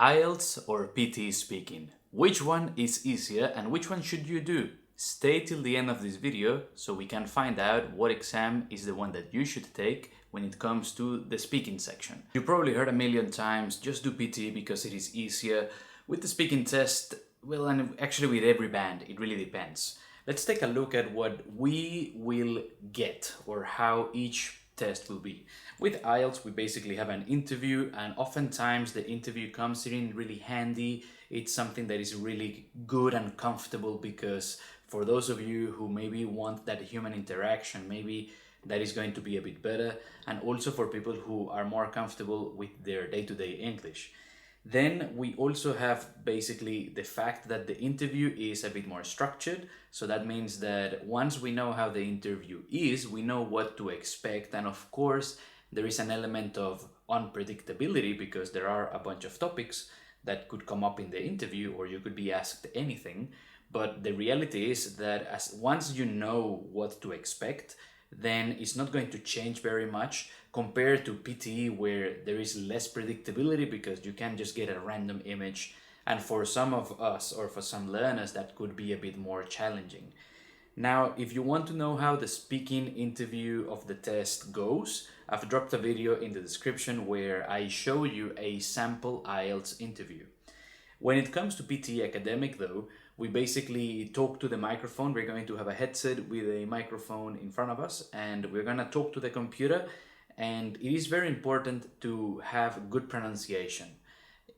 IELTS or PTE Speaking? Which one is easier and which one should you do? Stay till the end of this video so we can find out what exam is the one that you should take when it comes to the speaking section. You probably heard a million times, just do PTE because it is easier. With the speaking test, well, and actually with every band, it really depends. Let's take a look at what we will get or how each test will be. With IELTS, we basically have an interview, and oftentimes the interview comes in really handy. It's something that is really good and comfortable because for those of you who maybe want that human interaction, maybe that is going to be a bit better, and also for people who are more comfortable with their day-to-day English. Then we also have basically the fact that the interview is a bit more structured. So that means that once we know how the interview is, we know what to expect. And of course, there is an element of unpredictability because there are a bunch of topics that could come up in the interview, or you could be asked anything. But the reality is that once you know what to expect, then it's not going to change very much compared to PTE, where there is less predictability because you can just get a random image. And for some of us, or for some learners, that could be a bit more challenging. Now, if you want to know how the speaking interview of the test goes, I've dropped a video in the description where I show you a sample IELTS interview. When it comes to PTE Academic though, we basically talk to the microphone. We're going to have a headset with a microphone in front of us, and we're going to talk to the computer. And it is very important to have good pronunciation.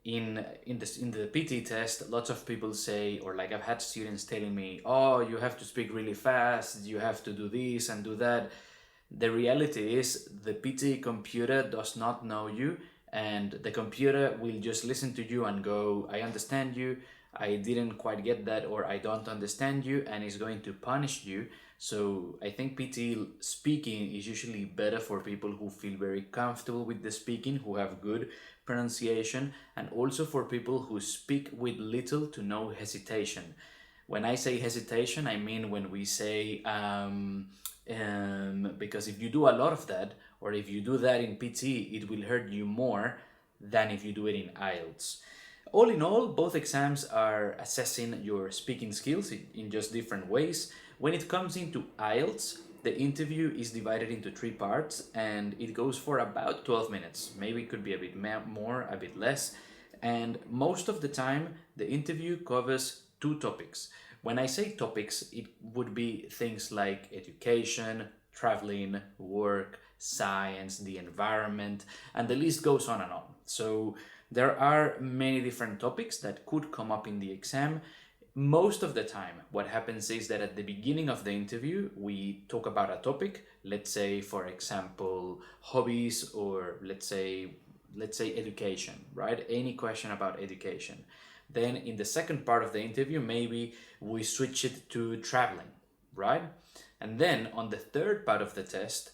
In the PTE test, lots of people say, or like I've had students telling me, oh, you have to speak really fast, you have to do this and do that. The reality is the PTE computer does not know you, and the computer will just listen to you and go, I understand you, I didn't quite get that, or I don't understand you, and is going to punish you. So I think PTE speaking is usually better for people who feel very comfortable with the speaking, who have good pronunciation, and also for people who speak with little to no hesitation. When I say hesitation, I mean when we say, because if you do a lot of that, or if you do that in PTE, it will hurt you more than if you do it in IELTS. All in all, both exams are assessing your speaking skills in just different ways. When it comes into IELTS, the interview is divided into 3 parts and it goes for about 12 minutes. Maybe it could be a bit more, a bit less. And most of the time, the interview covers 2 topics. When I say topics, it would be things like education, traveling, work, science, the environment, and the list goes on and on. So there are many different topics that could come up in the exam. Most of the time, what happens is that at the beginning of the interview, we talk about a topic, let's say, for example, hobbies, or let's say education, right? Any question about education. Then in the second part of the interview, maybe we switch it to traveling, right? And then on the third part of the test,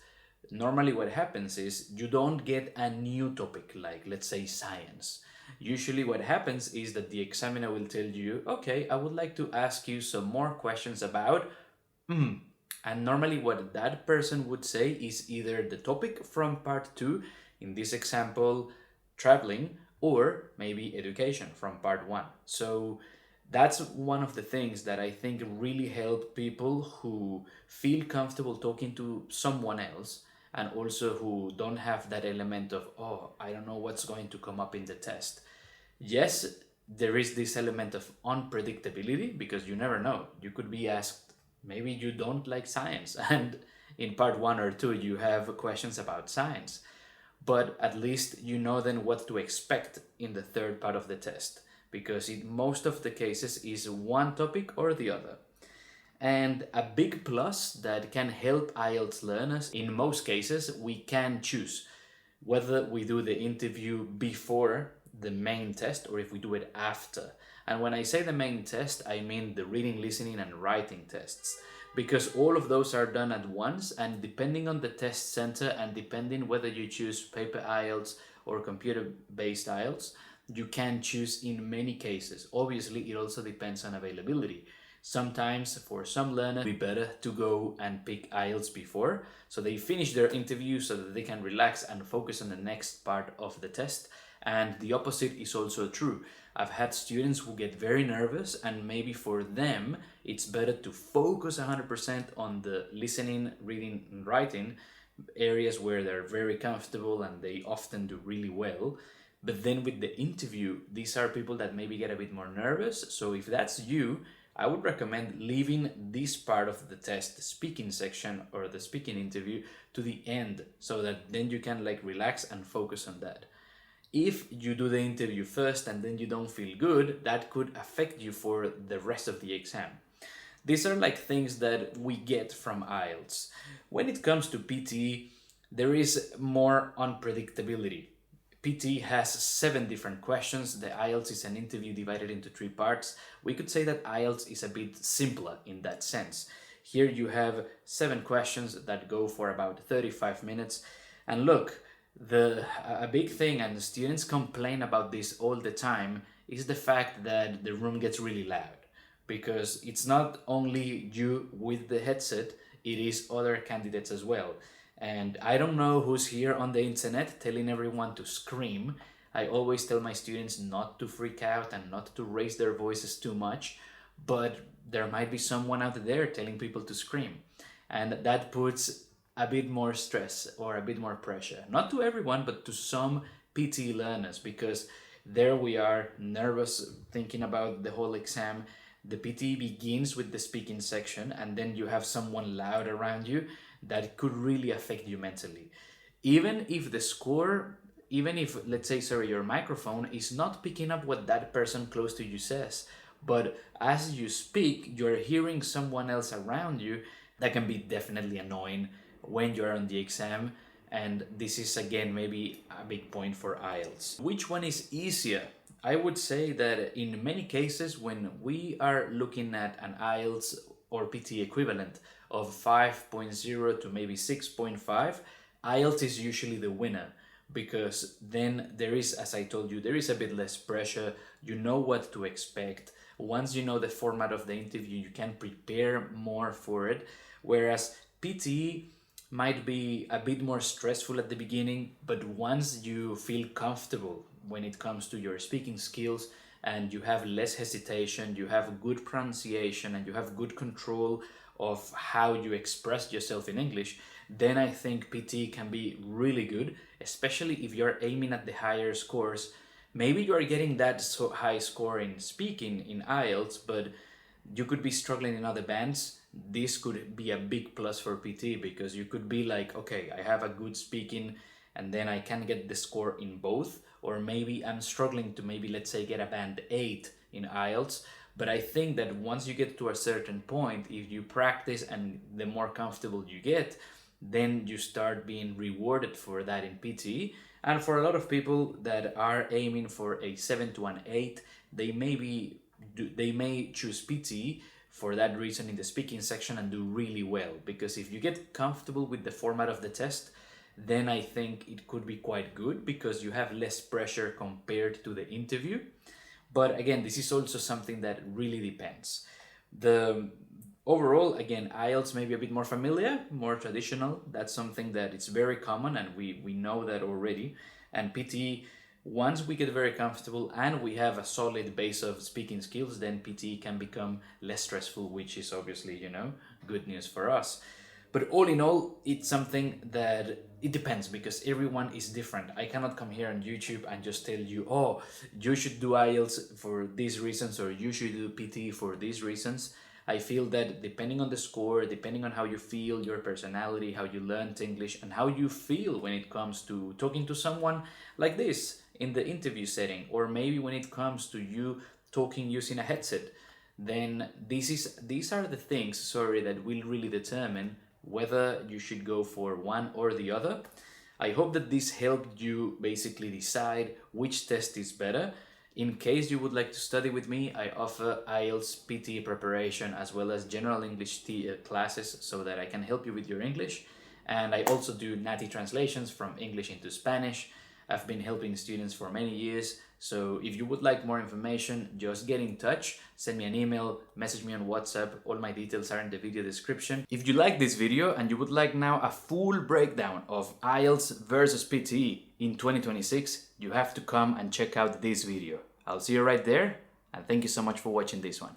normally what happens is you don't get a new topic, like let's say science. Usually what happens is that the examiner will tell you, okay, I would like to ask you some more questions about, and normally what that person would say is either the topic from part 2, in this example, traveling, or maybe education from part 1. So that's one of the things that I think really help people who feel comfortable talking to someone else, and also who don't have that element of, oh, I don't know what's going to come up in the test. Yes, there is this element of unpredictability because you never know. You could be asked, maybe you don't like science, and in part 1 or 2 you have questions about science. But at least you know then what to expect in the third part of the test, because in most of the cases is one topic or the other. And a big plus that can help IELTS learners, in most cases, we can choose whether we do the interview before the main test or if we do it after. And when I say the main test, I mean the reading, listening, and writing tests, because all of those are done at once, and depending on the test center and depending whether you choose paper IELTS or computer-based IELTS, you can choose in many cases. Obviously, it also depends on availability. Sometimes for some learners, it would be better to go and pick IELTS before, so they finish their interview so that they can relax and focus on the next part of the test. And the opposite is also true. I've had students who get very nervous, and maybe for them it's better to focus 100% on the listening, reading, and writing areas where they're very comfortable and they often do really well. But then with the interview, these are people that maybe get a bit more nervous. So if that's you, I would recommend leaving this part of the test, the speaking section or the speaking interview, to the end, so that then you can like relax and focus on that. If you do the interview first and then you don't feel good, that could affect you for the rest of the exam. These are like things that we get from IELTS. When it comes to PTE, there is more unpredictability. PTE has 7 different questions. The IELTS is an interview divided into 3 parts. We could say that IELTS is a bit simpler in that sense. Here you have 7 questions that go for about 35 minutes. And look, a big thing, and the students complain about this all the time, is the fact that the room gets really loud. Because it's not only you with the headset, it is other candidates as well. And I don't know who's here on the internet telling everyone to scream. I always tell my students not to freak out and not to raise their voices too much, but there might be someone out there telling people to scream. And that puts a bit more stress or a bit more pressure. Not to everyone, but to some PTE learners, because there we are, nervous, thinking about the whole exam. The PTE begins with the speaking section, and then you have someone loud around you that could really affect you mentally. Even if the score, even if, let's say, sorry, your microphone is not picking up what that person close to you says, but as you speak, you're hearing someone else around you, that can be definitely annoying when you're on the exam. And this is again maybe a big point for IELTS. Which one is easier? I would say that in many cases, when we are looking at an IELTS or PTE equivalent of 5.0 to maybe 6.5, IELTS is usually the winner, because then there is, as I told you, there is a bit less pressure. You know what to expect. Once you know the format of the interview, you can prepare more for it. Whereas PTE might be a bit more stressful at the beginning, but once you feel comfortable when it comes to your speaking skills and you have less hesitation, you have good pronunciation, and you have good control of how you express yourself in English, then I think PTE can be really good, especially if you're aiming at the higher scores. Maybe you are getting that so high score in speaking in IELTS, but you could be struggling in other bands. This could be a big plus for PTE, because you could be like, okay, I have a good speaking and then I can get the score in both, or maybe I'm struggling to maybe, let's say, get a band 8 in IELTS. But I think that once you get to a certain point, if you practice and the more comfortable you get, then you start being rewarded for that in PTE. And for a lot of people that are aiming for a 7 to an 8, they may choose PTE for that reason in the speaking section and do really well. Because if you get comfortable with the format of the test, then I think it could be quite good, because you have less pressure compared to the interview. But again, this is also something that really depends. The overall, again, IELTS may be a bit more familiar, more traditional. That's something that it's very common, and we know that already. And PTE, once we get very comfortable and we have a solid base of speaking skills, then PTE can become less stressful, which is obviously, good news for us. But all in all, it's something that it depends, because everyone is different. I cannot come here on YouTube and just tell you, oh, you should do IELTS for these reasons, or you should do PTE for these reasons. I feel that depending on the score, depending on how you feel, your personality, how you learned English, and how you feel when it comes to talking to someone like this in the interview setting, or maybe when it comes to you talking using a headset, then these are the things, that will really determine whether you should go for one or the other. I hope that this helped you basically decide which test is better. In case you would like to study with me, I offer IELTS PTE preparation as well as general English classes, so that I can help you with your English. And I also do natty translations from English into Spanish. I've been helping students for many years, So if you would like more information, just get in touch, send me an email, message me on WhatsApp. All my details are in the video description. If you like this video and you would like now a full breakdown of IELTS versus PTE in 2026, you have to come and check out this video. I'll see you right there, and thank you so much for watching this one.